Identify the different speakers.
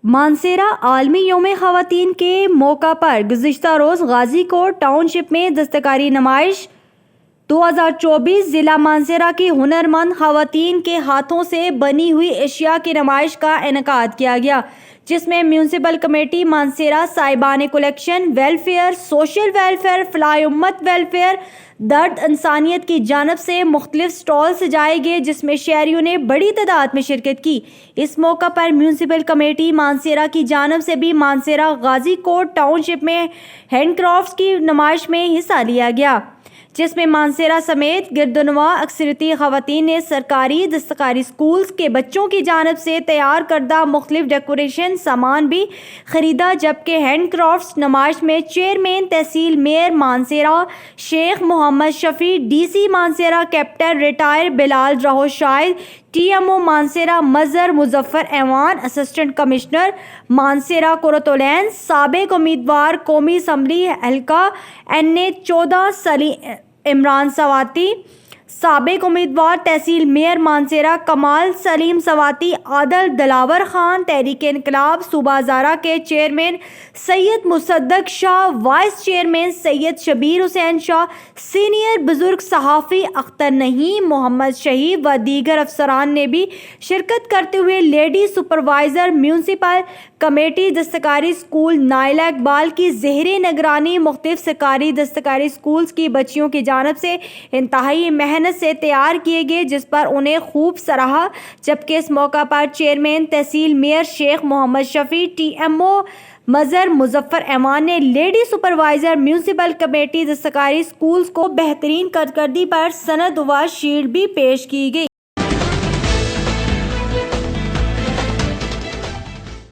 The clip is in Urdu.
Speaker 1: مانسیرا عالمی یوم خواتین کے موقع پر گزشتہ روز غازی کوٹ ٹاؤن شپ میں دستکاری نمائش 2024 ضلع مانسیرا کی ہنرمند خواتین کے ہاتھوں سے بنی ہوئی اشیاء کی نمائش کا انعقاد کیا گیا، جس میں میونسپل کمیٹی مانسیرا، صاحبان کلیکشن ویلفیئر، سوشل ویلفیئر، فلاح امت ویلفیئر، درد انسانیت کی جانب سے مختلف سٹال سجائے گئے، جس میں شہریوں نے بڑی تعداد میں شرکت کی۔ اس موقع پر میونسپل کمیٹی مانسیرا کی جانب سے بھی مانسیرا غازی کوٹ ٹاؤن شپ میں ہینڈ کرافٹس کی نمائش میں حصہ لیا گیا، جس میں مانسیرا سمیت گردنواں اکثریتی خواتین نے سرکاری دستکاری اسکولز کے بچوں کی جانب سے تیار کردہ مختلف ڈیکوریشن سامان بھی خریدا، جبکہ ہینڈ کرافٹس نمائش میں چیئرمین تحصیل mayor Mansehra Sheikh Muhammad Shafi, D C Mansehra captain retire Bilal راہو Shahid, T M O Mansehra Mazhar Muzaffar Awan, assistant commissioner Mansehra قرۃ العین، سابق امیدوار قومی اسمبلی حلقہ NA-14 عمران سواتی، سابق امیدوار تحصیل میئر مانسیرا کمال سلیم سواتی، عادل دلاور خان، تحریک انقلاب صوبہ ہزارہ کے چیئرمین سید مصدق شاہ، وائس چیئرمین سید شبیر حسین شاہ، سینئر بزرگ صحافی اختر نعیم محمد شہید و دیگر افسران نے بھی شرکت کرتے ہوئے لیڈی سپروائزر میونسپل کمیٹی دستکاری اسکول نائلہ اقبال کی زیر نگرانی مختلف سرکاری دستکاری اسکولز کی بچیوں کی جانب سے انتہائی محنت سے تیار کیے گئے، جس پر انہیں خوب سراہا، جبکہ اس موقع پر چیئرمین تحصیل میئر شیخ محمد شفیع، ٹی ایم او مظہر مظفر ایوان نے لیڈی سپروائزر میونسپل کمیٹی دستکاری اسکولز کو بہترین کارکردگی پر سند و شیلڈ بھی پیش کی گئی۔